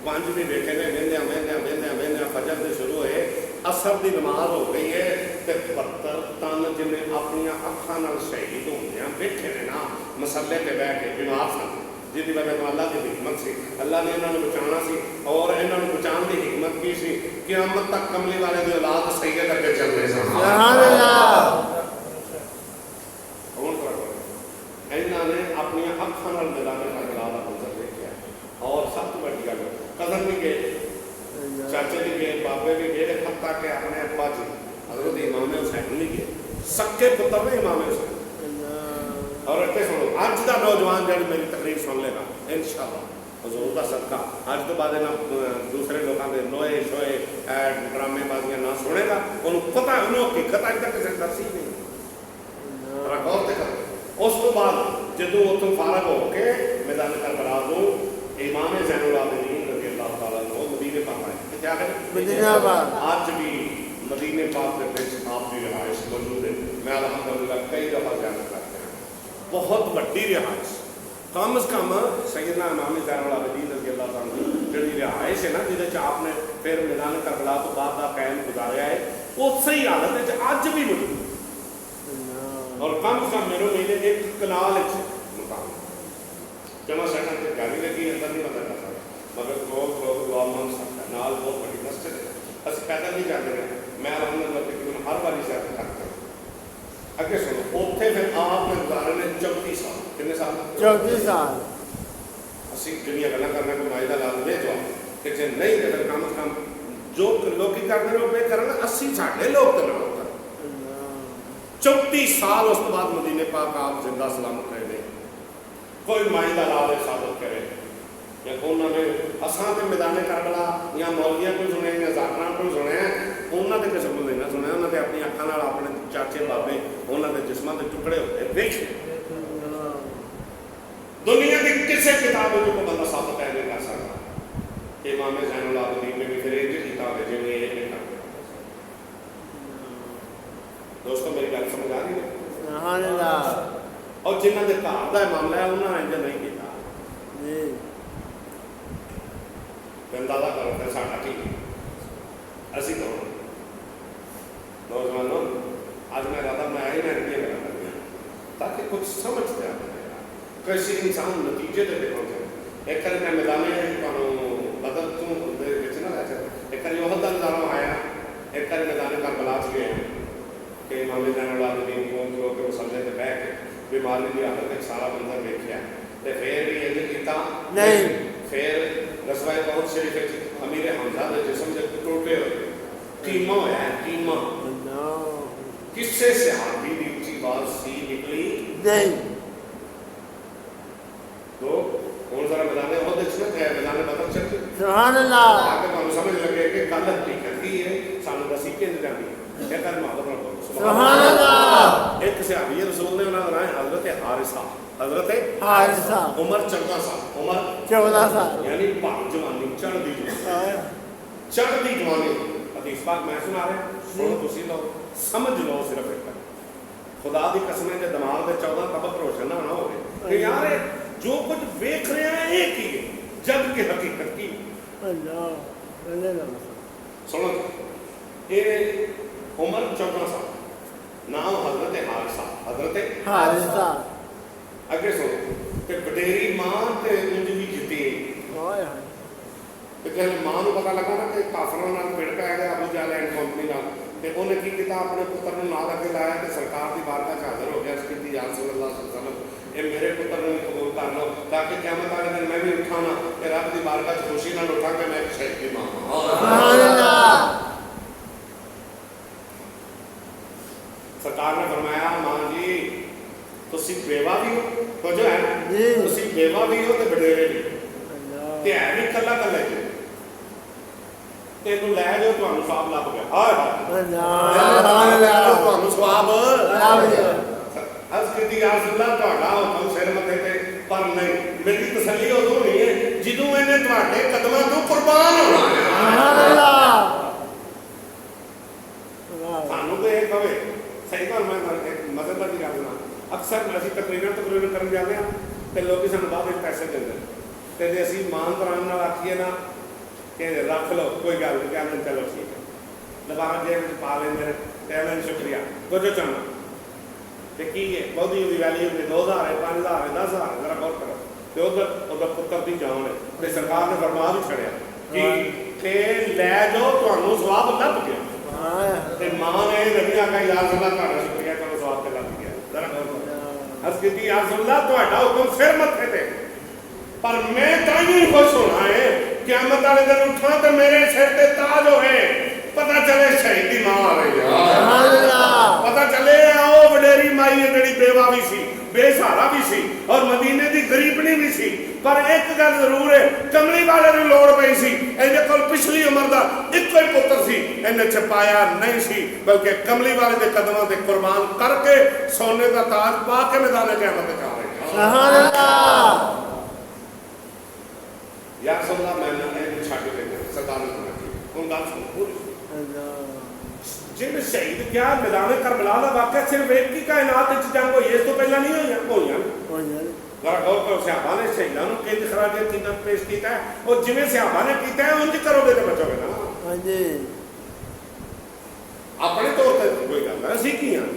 5 بھی دیکھے وہدیا فجر سے شروع ہوئے اثر کی نماز ہو گئی ہے 72 تن جن نے اپنی اکھاں نال شہید ہوندیاں دیکھے نے نا مسلے پہ بیٹھ کے بیمار سن جس کی وجہ تو اللہ کی حکمت سی اللہ نے انہوں نے بچانا سی اور انہوں نے بچان کی حکمت کی سی قیامت تک کملی والے کی اولاد سید اگے چل رہے سن. سبحان اللہ. انہوں نے اپنی اکھاں نال میدان کربلا دا منظر دیکھا اور سب تو بڑی گل قدر بھی گئے چاچے بھی گئے بابے بھی گئے حتیٰ کہ اپنے ابا جی حضرت امام حسین بھی گئے سکے پتر نے امام حسین. اور اتے سنو اج دا نوجوان جب میری تقریر سن لے گا انشاءاللہ حضور کا صدقہ اج تو بعد دوسرے لوگوں کے لوہے شوئے ڈرامے بازیاں نہ سنے گا انہوں پتہ انہوں حقیقت اج تک کسی درسی نہیں غور تے کرو۔ اس تو بعد جدوں اتوں فارغ ہو کے میدان کربلا تو امام زین العابدین رضی اللہ تعالیٰ عنہ مدینے پاک آئے کیا کہ مدینہ پاک آج بھی مدینے پاک کے وچ آپ کی رہائش موجود ہے۔ میں الحمدللہ کئی دفعہ زیارت کرتے ہیں، بہت بڑی رہائش، کم از کم سیدنا امام زین العابدین رضی اللہ تعالیٰ عنہ جڑی رہائش ہے نا جہاں آپ نے پھر میدان کربلا تو بعد کا قائم گزاریا ہے اسی حالت ہے اج بھی موجود اور کم از کم میرے مہینے ایک کنال مقام جمع سیٹن سے گاڑی لگی اندر نہیں بندہ کر سکتا مگر لوگ دعا مانگ سکتا ہے نال بہت بڑی مسجد ہے اصل پیدل نہیں جاتے ہیں میں الحمدللہ تقریباً ہر باری زیارت کرتا ہوں۔ اگے سنو اوتھے پھر آپ نے گزارے نے 34 سال کتنے سال 34 سال اسی جڑیاں گلاں کرنے کو مائدہ لال دے جو کہ جے نہیں تے کم از کم جو لوگ کی کرتے ہیں وہ کرنا 80 ساڈے لوگ تے نہ 34 سال اس کے بعد مدینے پاک آپ زندہ سلامت رہے ہیں۔ کوئی مائدہ لال ثابت کرے یا انہوں نے اساں تے میدان کربلا یا مولویاں کو سنے یا ذاکراں کو سنے انہوں نے کسی کو نہیں سنیا انہوں نے اپنی اکھاں نال اپنے چاچے بابے انہوں نے جسماں کے ٹکڑے ہوتے دیکھے دنیا کی کسی کتاب میں کو بندہ ثابت نہیں کر سکتا۔ امام زین العابدین نے بھی پھر ایک کتاب ہے جو یہ لکھا دوستوں میری گل سمجھ آ رہی ہے سبحان اللہ اور جنہوں نے گھر کا معاملہ ہے انہوں نے انج نہیں کیتا جی اندازہ کرو کہ ساڈا کی اسی کہوں نوجوانوں آج میں ارادہ میں آئی میں یہ گلا کر دیا تاکہ کچھ سمجھتے آپ کسی انسان نتیجے تے پہنچے ایک کر میں میدان بدل تو بچنا رہ ایک کر یہ عہدہ نظارہ آیا ایک کر میدان کربلا چ گئے کہ امام زین العابدین کو کہ وہ سمجھے تے بیٹھ کے بیماری کی حالت ایک سارا منظر دیکھا تے پھر بھی یہ کیتا نہیں پھر غزوہ بہت شریف امیر حمزہ کے جسم سے ٹوٹے ہوئے قیمہ ہوا ہے قیمہ کسے صحابی دی اونچی بات سی نکلی نہیں تو کون ذرا میدان عہد دیکھنا ہے میدان بدر چل کے سبحان اللہ آگے تمہیں سمجھ لگے کہ کل حقیقت کی ہے سانو دسی کے نہیں جاتی ہے کل محبت نہ بولو سبحان اللہ ایک صحابی رسول نے انہوں نے حضرت حارثہ حضرت حارثہ عمر 14 سال عمر 14 سال یعنی پاک جوانی چڑھتی جوانی حدیث پاک میں سنا رہے ہیں سنو تسی لو سمجھ لو صرف ایک خدا دی قسم ہے کہ دماغ دے 14 طبق روشن نہ ہوگے کہ یار جو کچھ ویکھ رہے ہیں ایک ہی ہے جگ کی حقیقت کی اللہ اللہ سنو یہ عمر 14 سال نام حضرت حارثہ حضرت حارثہ اگے سنو کہ بڈیری ماں تے انج بھی جتی ہائے ہائے تے کہ ماں نوں پتہ لگا نا کہ کافراں نال پھڑ پے گیا ابو جہل اینڈ کمپنی نال تے انہیں کی کیتا اپنے پتر نوں نال اگے لایا تے سرکار دی بارگاہ چ حاضر ہو گیا اس کی یا رسول اللہ صلی اللہ علیہ وسلم اے میرے پتر نوں قبول کر لو تاکہ قیامت والے دن میں بھی اٹھانا کہ رب دی بارگاہ چ خوشی نال اٹھا کے میں ایک شہید دی ماں سبحان اللہ سرکار نے فرمایا ماں جی تسی بیوہ بھی ہو تو جو ہے جی تسی بیوہ بھی ہو تے بڈیرے بھی اللہ تے ہے بھی کلا کلا جی تینوں لے جو تانوں ثواب لب گیا ہائے ہائے سبحان اللہ تانوں ثواب لب گیا از کہتی یا رسول اللہ تہاڈا حکم سر متے تے پر نہیں میری تسلی ادوں ہونی ہے جدوں اینے تہاڈے قدماں تو قربان ہونا ہے سبحان اللہ سانوں تے ایک ہوے صحیح گل میں مذہب کی گل نہ اکثر اسی تقریراں کرن جاتے ہیں تے لوگ سانوں بعد وچ پیسے دیندے تے جے اسی مان قرآن نال آکھیے نا کہ رکھ لو کوئی گل نہیں کہندے چلو ٹھیک ہے دوبارہ جیب وچ پا لیندے تے میں شکریہ کچھ چاہنا تے کی ہے بہت ہی ویلیو ہے 2000 ہے 5000 ہے 10000 ذرا غور کرو تے ادھر پتر دی جان ہے تے سرکار نے فرما بھی چھڑیا کہ لے جاؤ تانوں ثواب لب گیا تے ماں نے نبی آقا یا رسول اللہ تہاڈا شکریہ کرو ثواب تے لگ گیا ذرا غور کرو عرض کیتی یا رسول اللہ تہاڈا حکم سر متھے تے پر میں تائیں خوش ہونا ہے قیامت والے دن اٹھا تے میرے سر تے تاج ہوئے پتہ چلے شہید دی ماں آ رہی ہے، سبحان اللہ پتہ چلے او وڈیری مائی ہے جڑی بیوہ بھی سی، بے سہارا بھی سی اور مدینے دی غریبنی بھی سی، پر ایک گل ضرور ہے، کملی والے نوں لوڑ پئی سی، ایدے کول پچھلی عمر دا اکو ہی پتر سی، اینے چھپایا نہیں سی، بلکہ کملی والے دے قدماں تے قربان کر کے سونے دا تاج پا کے میدان قیامت تے جا رہے ہیں۔ سبحان اللہ یا رسول اللہ میں نے چھڈ کے سرکار نے سنا کی ہن گل سن پوری جن شہید کیا میدان کربلا دا واقعہ صرف ایک ہی کائنات وچ جنگ ہوئی، اس تو پہلا نہیں ہوئی ذرا غور کرو صحابہ نے شہیداں نوں کنج خراج عقیدت پیش کیتا ہے اور جویں صحابہ نے کیتا ہے انج کرو گے تے بچو گے نا۔ ہاں جی اپنے طور تے کوئی گل نہیں، اسی کی ہاں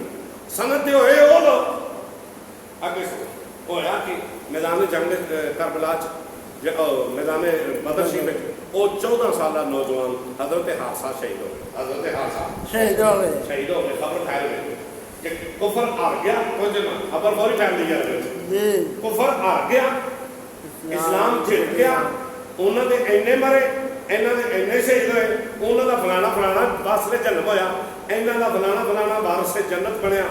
سمجھتے ہوئے وہ لوگ اگے ہویا کہ میدان جنگ کربلا میدان بدر شریف وہ 14 سالہ نوجوان حضرت حادثہ شہید ہو گئے، حضرت حادثہ شہید ہو گئے خبر پھیل گئی کہ کفر ہار گیا، کچھ نہ خبر فوری پھیل گئی جی کفر ہار گیا، اسلام جیت گیا، انہوں نے اینے مرے، انہوں نے اینے شہید ہوئے، انہوں کا فلانا فلانا وارث جنت ہویا، انہوں کا فلانا فلانا وارث جنت بنیا۔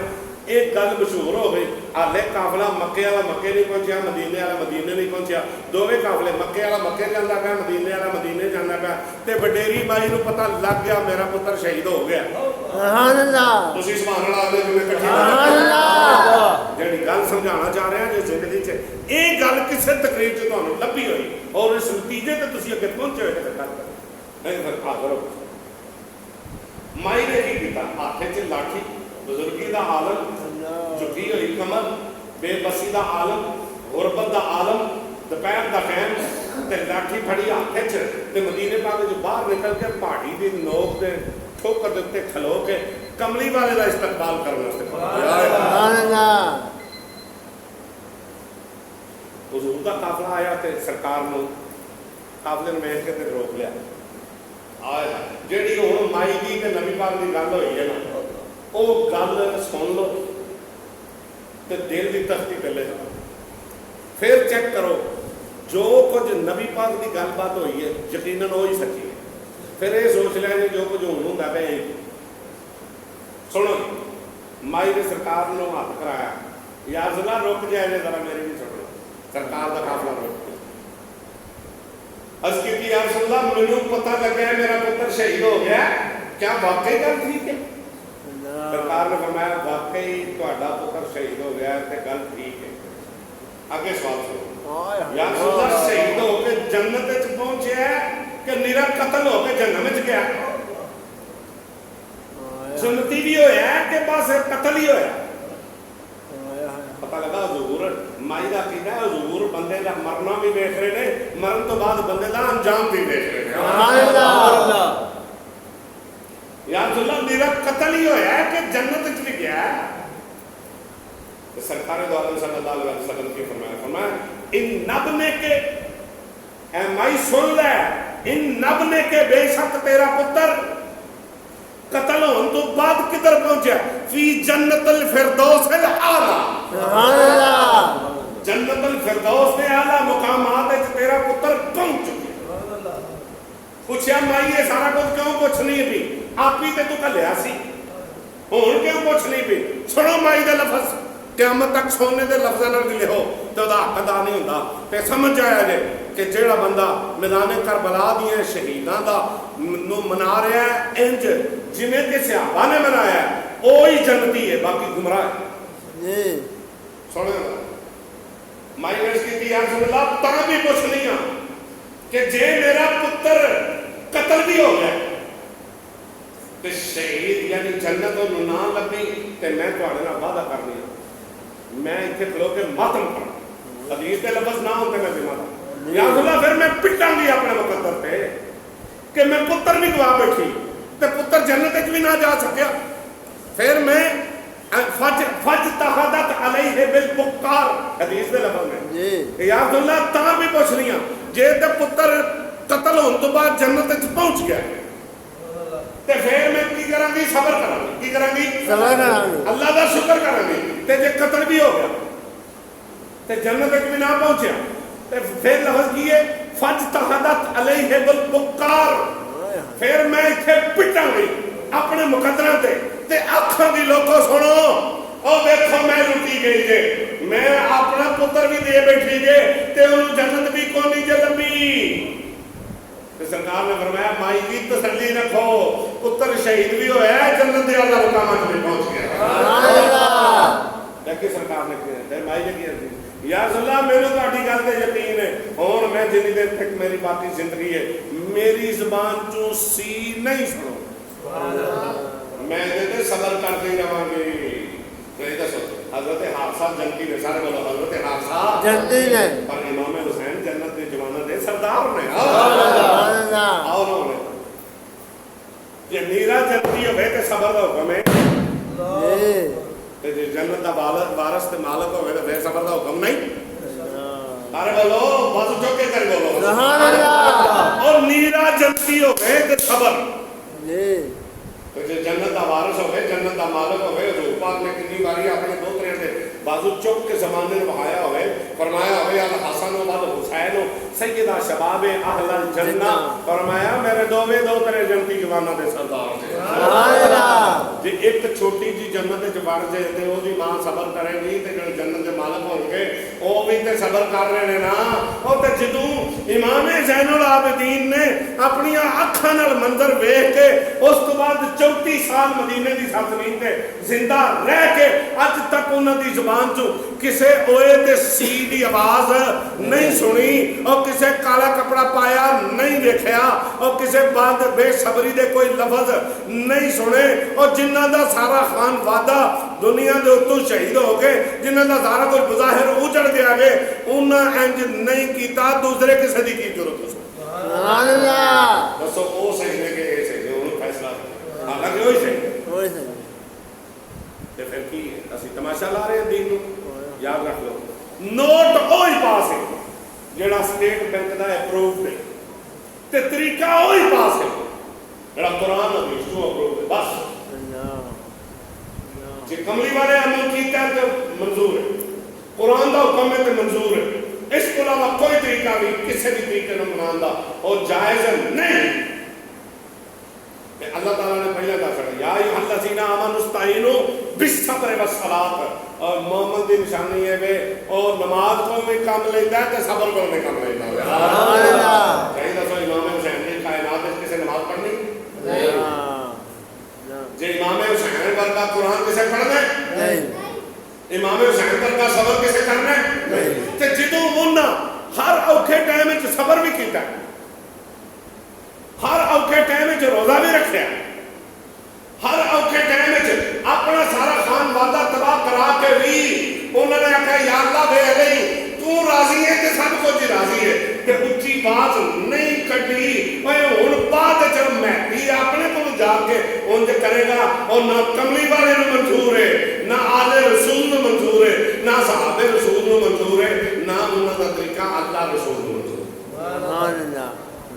ایک گل مشہور ہو گئی، ہالے قافلہ مکے والا مکے نہیں پہنچیا، مدینے والا مدینے نہیں پہنچیا، دونوں قافلے مکے والا مکے جانا پیا، مدینے والا مدینے جانا پیا، تے وڈیری مائی نوں پتہ لگ گیا میرا پتر شہید ہو گیا۔ سبحان اللہ تسی سبحان اللہ آخدے جویں کٹھی سبحان اللہ جڑی گل سمجھانا چاہ رہے ہیں جو زندگی چ یہ گل کسی تقریر چ تمہیں لبھی ہوئی اور اس نتیجے تے تسی اگے پہنچے ہوئے تے گل کرو نہیں پھر حاضر ہو۔ مائی نے کی کیتا، ہاتھ چ لاٹھی، بزرگی دا عالم، جھکی ہوئی کمر، بے بسی دا عالم، غربت دا عالم، دوپہر دا خیم تے لاٹھی پھڑی ہاتھ چ تے مدینے پاک جو باہر نکل کے پہاڑی دی نوک تے ٹھوکر دے تے کھلو کے کملی والے دا استقبال کرنا سبحان اللہ حضور دا قافلہ آیا تے سرکار نو قافلے نوں ویکھ کے تے روک لیا، آیا جیڑی ہن مائی دی تے نبی پاک دی گل ہوئی ہے نا او گل سن لو تے دل دی تختی پہلے جاؤ، پھر چیک کرو جو کچھ نبی پاک دی گل بات ہوئی ہے یقیناً وہی سچی ہے، پھر یہ سوچ لیا جی جو کچھ ہوں ہوندا پیا سنو مائی نے سرکار نو ہاتھ کرایا، یا رسول اللہ رک جائے ذرا میری بھی سنو، سرکار دا قافلہ رک گیا، عرض کی یا رسول اللہ مینوں پتہ لگا ہے میرا پتر شہید ہو گیا، کیا واقعی گل ٹھیک ہے؟ سرکار نے فرمایا واقعی تہاڈا پتر شہید ہو گیا ہے تے گل ٹھیک ہے۔ آگے سوال سنو، یا رسول اللہ شہید ہو کے جنت وچ پہنچیا ہے کہ میرا قتل ہو کے جہنم وچ گیا؟ جنتی بھی ہویا ہے کہ بس قتل ہی ہویا؟ پتہ لگا حضور مائی دا کیتا ہے حضور بندے دا مرنا بھی دیکھ رہے نے، مرن تو بعد بندے دا انجام بھی دیکھ رہے ہیں۔ یا رسول اللہ میرا قتل ہی ہویا ہے کہ جنت وچ بھی گیا ہے؟ سرکار دو عالم صلی اللہ علیہ وسلم کی فرمایا ان نبنے کے اے مائی سن لے، ان نبنے کے بے شک تیرا پتر قتل ہون تو بعد کدھر پہنچا؟ فی جنت الفردوس الاعلی، سبحان اللہ جنت الفردوس میں اعلیٰ مقامات ہے تیرا پتر پہنچ چکے۔ پوچھا مائی یہ سارا کچھ کیوں پوچھ نہیں پی؟ آپ ہی تے تو کلیا سی، ہون کیوں پوچھ نہیں پی؟ سنو مائی دے لفظ قیامت تک سونے دے لفظاں نال ملے ہو تے دا حق ادا نہیں ہوندا، تے سمجھ جایا جے کہ جیڑا بندہ میدان کربلا دیاں شہیداں دا نو منا رہا ہے انج جویں کہ صحابہ نے منایا ہے وہی جنتی ہے، باقی گمراہ ہے۔ جی سنو مائی نے اس کی یا رسول اللہ تاں بھی پوچھ نہیں ہاں کہ جے میرا پتر قتل بھی ہو گیا تے شہید یعنی جنت نوں نہ لبھی تے میں تہاڈے نال وعدہ کرنی ہاں میں اتنے کھلو کے ماتم کروں، حدیث کے لفظ نہ ہوتے میں ذمہ دار، یا رسول اللہ پھر میں پٹاں گی اپنے مقدر پہ کہ میں پتر بھی گوا بیٹھی تے پتر جنت وچ بھی نہ جا سکیا، پھر میں فجتہدت علیہ بالبکار حدیث کے لفظ میں یا رسول اللہ تاں بھی پوچھ رہی ہاں جے تے پتر قتل ہون تو بعد جنت وچ پہنچ گیا تے پھر میں کی کراں گی؟ صبر کراں گی، کی کراں گی؟ صبر کراں گی، اللہ دا شکر کراں گی، تے جے قتل بھی ہو گیا تے جنت وچ بھی نہ پہنچیا تے پھر لفظ کیے فجتہدت علیہ بالبکار، پھر میں اتنے پٹاں گی اپنے مقدرہ تے اکھاں دی لوگوں سنو او دیکھو میں لٹی گئی جے میں اپنا پتر بھی دے بیٹھی جے تے انہوں جنت بھی کونی جے لمبی سرکار نے فرمایا مائی کی تسلی رکھو پتر شہید بھی ہویا ہے جنت دے اللہ مقامات میں پہنچ گیا لیکن سرکار نے کیا مائی نے کیا یا رسول اللہ میرے تو آٹھی گل دے یقین ہے اور میں جنی دیر تک میری باقی زندگی ہے میری زبان چوں سی نہیں سنو میں دے صبر کرتے رہاں گی حضرت حادثہ جنتی نے سارے بولو حضرت حادثہ جنتی نے پر امام حسین جنت دے جوانہ دے سردار نے اور نے یہ میرا جنتی ہوئے تے صبر دا حکم ہے تے جنت دا وارث تے مالک ہوئے تے صبر دا حکم نہیں سارے بولو بس چوکے کر بولو سبحان اللہ اور میرا جنتی ہوئے تے صبر جنت دا وارث ہوئے جنت دا مالک ہوئے حضور پاک نے کتنی باری اپنے دو ترے دے بازو چوک کے زمانے نے بہایا ہوئے فرمایا ہوئے الحسن و حسین و سیدہ شباب اہل الجنہ فرمایا میرے دو ترے جنتی جوانہ دے سردار تھے جی ایک چھوٹی جی جنت دے بڑھ جائے تے وہ دی ماں صبر کرے گی تے جو جنت دے مالک ہوں گے وہ بھی تے صبر کر رہے نا اور تے جدوں امام زین العابدین نے اپنی اکھاں نال منظر ویکھ کے اس تو بعد 34 سال مدینے دی سلطنت تے زندہ رہ کے اج تک انہاں دی زبان چوں کسے اوئے تے سی دی آواز نہیں سنی اور کسے کالا کپڑا پایا نہیں دیکھیا اور کسے بعد بے صبری دے کوئی لفظ نہیں سنے اور جنہ دا سارا خان وعدہ دنیا دے اتوں شہید ہو گئے جنہ دا سارا کوئی بظاہر اجڑ گیا گئے انہاں انج نہیں کیتا دوسرے کسے دی کی ضرورت ہے سبحان اللہ بس او صحیح ہے کہ اے صحیح ہے انہوں فیصلہ حالانکہ وہی صحیح تے پھر کی اسی تماشا لا رہے ہیں دین نو یاد رکھ لو نوٹ اوہی پاس ہے جڑا سٹیٹ بینک دا اپرووڈ ہے تے طریقہ اوہی پاس ہے جڑا قرآن حدیث تو اپرووڈ ہے بس جی کملی والے عمل کیتا ہے تو منظور ہے قرآن دا حکم ہے تو منظور ہے اس کو علاوہ کوئی طریقہ بھی کسی بھی طریقے نہ منان دا اور جائز نہیں اللہ تعالیٰ نے پہلے کہا کرا یا ایھا الذین آمنوا استعینوا بالصبر والصلاۃ اور محمد دی نشانی ہے وے اور نماز کو میں کام لیتا ہے تے صبر کو میں کام لیتا ہے سبحان اللہ کہیں دسو امام حسین نے کائنات میں کسے نماز پڑھنی نہیں جے امام حسین پر کا قرآن کسے پڑھنا ہے نہیں امام حسین پر کا صبر کسے کرنا ہے نہیں تے جدوں انہاں ہر اوکھے ٹائم وچ صبر بھی کیتا ہے ہر اوکھے ٹائم وچ روزہ بھی رکھیا ہر اوکھے ٹائم وچ اپنا سارا خان وعدہ تباہ کرا کے بھی انہوں نے کہا یا اللہ بے علیہ تو راضی ہے کہ سب کچھ راضی ہے کہ اچھی بات نہیں کٹی میں ہن بعد جب مہدی اپنے کو جا کے انج کرے گا اور نہ کملی والے نو منظور ہے نہ آل رسول نو منظور ہے نہ صحابہ رسول نو منظور ہے نہ انہاں دا طریقہ اللہ رسول نو منظور سبحان اللہ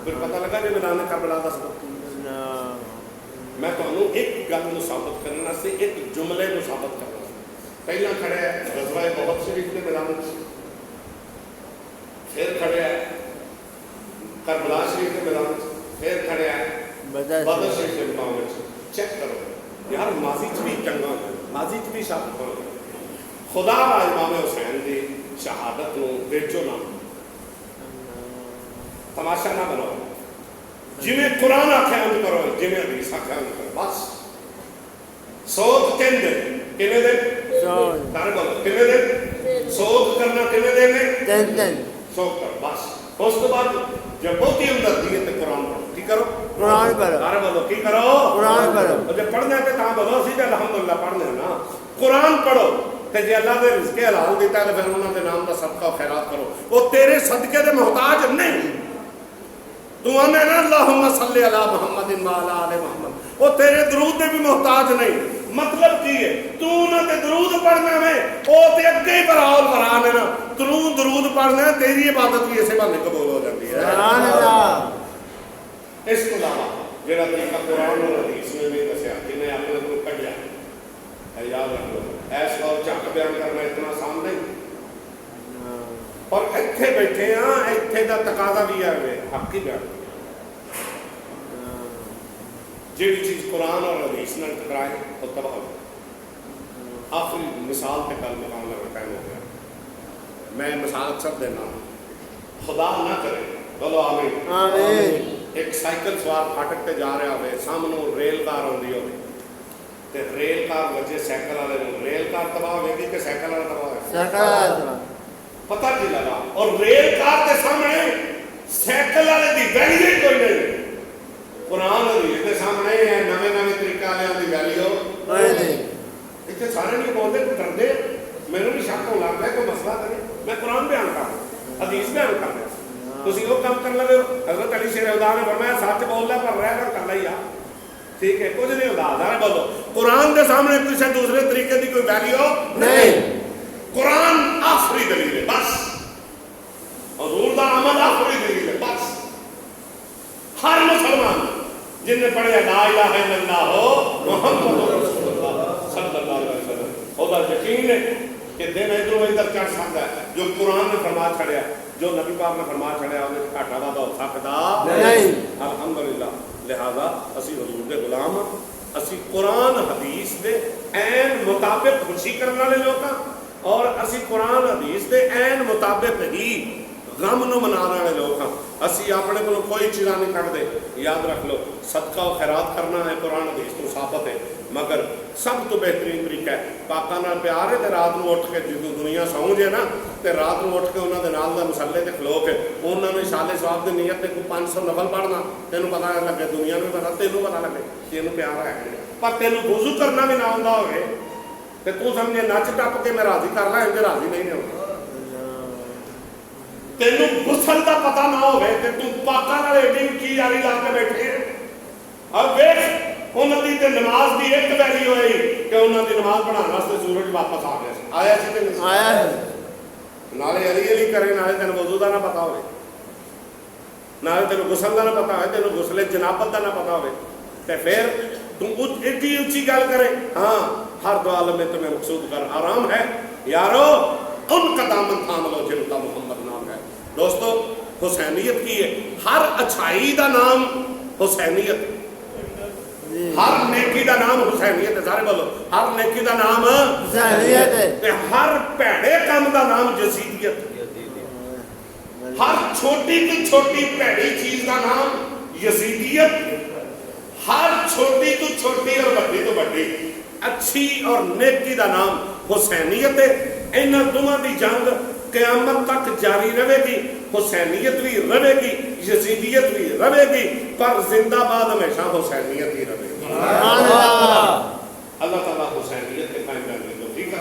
پھر پتہ لگا جی میدان کربلا دا سبق میں تمہیں ایک گل نو ثابت کرنا سے ایک جملے نو ثابت کرنا پہلا کھڑے ہے غزوہ بہت شریف کے میدان پھر کھڑے ہے کربلا شریف کے میدان پھر کھڑے ہے بدر شریف کے میدان چیک کرو یار ماضی چ بھی چنگا ماضی چ بھی شہادت ہو خدا را امام حسین دی شہادت نو ویچو نہ تماشا نہ بناؤ جی میں قرآن آکھے ہم کرو جی میں حدیث آکھے ہم کرو بس سوت کن دے کنے دے تارے بولو کنے دے سوت کرنا کنے دے نے تین دن سوت کر بس اس تو بعد جب بہت ہی ہمدردی ہے تو قرآن پڑھو کی کرو قرآن پڑھو تارے بولو کی کرو قرآن پڑھو جب پڑھنا ہے تو کہاں بولو سیدھے الحمدللہ پڑھنے نا قرآن پڑھو کہ جی اللہ دے رزق حلال دیتا ہے تو پھر انہوں نے نام دا صدقہ و خیرات کرو وہ تیرے صدقے دے محتاج نہیں تو ہمیں نا اللہم صلی علی محمد وعلی آل محمد وہ تیرے درود دے بھی محتاج نہیں مطلب کی ہے تو انہوں نے درود پڑھنا میں وہ تے اگے ہی براؤل برانے نا درود پڑھنا ہے تیری عبادت بھی اسے بھانے قبول ہو جاتی ہے سبحان اللہ اس کو علاوہ جیڑا طریقہ قرآن اور حدیث میں بھی دسیا جنہیں اپنے کو کٹیا ہے یاد رکھ لو ایسا اور چک بیان کرنا اتنا آسان نہیں اور ایتھے بیٹھے ہاں ایتھے دا تقاضا بھی ہے حق ہی بیان جیڑی چیز قرآن اور حدیث نال ٹکرائے وہ تباہ ہو جائے. آخری مثال پہ کل مقام لگا ٹائم ہو گیا. میں مثال اکثر دینا خدا نہ کرے بولو آمین. آمین. ایک سائیکل سوار پھاٹک تے جا رہا ہوئے سامنے ریل کار آندی ہوئے تے ریل کار وجے سائیکل والے نوں ریل کار تباہ ہوئے گی کہ سائیکل والا تباہ ہوئے سکرات. پتہ کی لگا. اور ریل کار کے سامنے سائیکل والے دی ویلیو ہی کوئی نہیں. قرآن حدیث کے سامنے نویں نویں طریقے والے دی ویلیو کوئی نہیں. اتنے سارے نہیں بولتے کوئی ڈردے میرے بھی شک ہونے لگ پیا کوئی مسئلہ کرے. میں قرآن بیان کر رہا حدیث بیان کر رہا. تسی وہ کام کر لگے ہو. حضرت علی شیر خدا نے فرمایا سچ بول رہا پر رہ کر کر لیا. ٹھیک ہے کچھ نہیں ہوتا. سارے بولو قرآن کے سامنے کسی دوسرے طریقے کی کوئی ویلیو نہیں. قرآن آخری دلیل ہے بس. حضور دا عمل آخری دلیل ہے بس. ہر مسلمان جن نے پڑھے لا الہ الا اللہ محمد رسول اللہ صلی اللہ علیہ وسلم خدا یقین ہے کہ دن ادھر ادھر چڑھ سکتا ہے. جو قرآن نے فرما چھڑیا جو نبی پاک نے فرما چھڑیا انہیں گھاٹا وادا ہو سکتا نہیں. الحمدللہ. لہذا اسی حضور دے غلام اسی قرآن حدیث دے عین مطابق خوشی کرنے والے لوگ ہیں اور اسی قرآن حدیث دے عین مطابق ہی غم نو منانے والے لوگ ہیں. اسی اپنے کو کوئی چیزاں نہیں کر دے. یاد رکھ لو صدقہ و خیرات کرنا ہے قرآن حدیث تو ثابت ہے مگر سب تو بہترین طریقہ ہے پاکاں نال پیار ہے. تے رات نو اٹھ کے جدوں دنیا سو جائے نا تے رات نو اٹھ کے انہاں دے نال دا مصلے تے کھلو کے انہاں نوں اشارے ثواب دی نیت تے کوئی 500 نفل پڑھنا تینوں پتہ لگے دنیا نوں پتہ تینوں پتہ لگے تینوں پیار ہے پر تینوں وضو کرنا بھی نہ آوندا ہوے تے تو سمجھے نچ ٹپ کے میں راضی کر لا انج راضی نہیں ہونا. تینوں غسل دا پتہ نہ ہوے تے تو پاکاں نال ایڈی کی یاری لا کے بیٹھے اور ویکھ انہاں دی تے نماز دی ایک ویلیو ہوئی کہ انہاں دی نماز پڑھان واسطے سورج واپس آ گیا سی. آیا سی تے نہیں آیا ہے. نالے علی علی کرے نالے تینوں وضو دا نہ پتہ ہوے نالے تینوں غسل دا نہ پتہ ہوے تینوں غسل جنابت دا نہ پتہ ہوے تے پھر تو ایڈی اونچی گل کرے. ہاں ہر دو عالم میں تمہیں مقصود کر آرام ہے یارو ان کا دامن تھام لو جن کا محمد نام ہے. دوستو حسینیت کی ہے ہر اچھائی دا نام حسینیت. ہر نیکی دا نام حسینیت ہے. سارے بولو ہر نیکی دا نام حسینیت ہے. ہر پیڑے کام دا نام یزیدیت. ہر چھوٹی کی چھوٹی پیڑی چیز دا نام یزیدیت. ہر چھوٹی تو چھوٹی اور بڑی تو بڑی اچھی اور نیکی دا نام حسینیت ہے. انہاں دونوں دی جنگ قیامت تک جاری رہے گی. حسینیت بھی رہے گی یزیدیت بھی رہے گی پر زندہ باد ہمیشہ حسینیت ہی رہے گی. اللہ تعالیٰ حسینیت کے قائم کرنے کو ٹھیک ہے.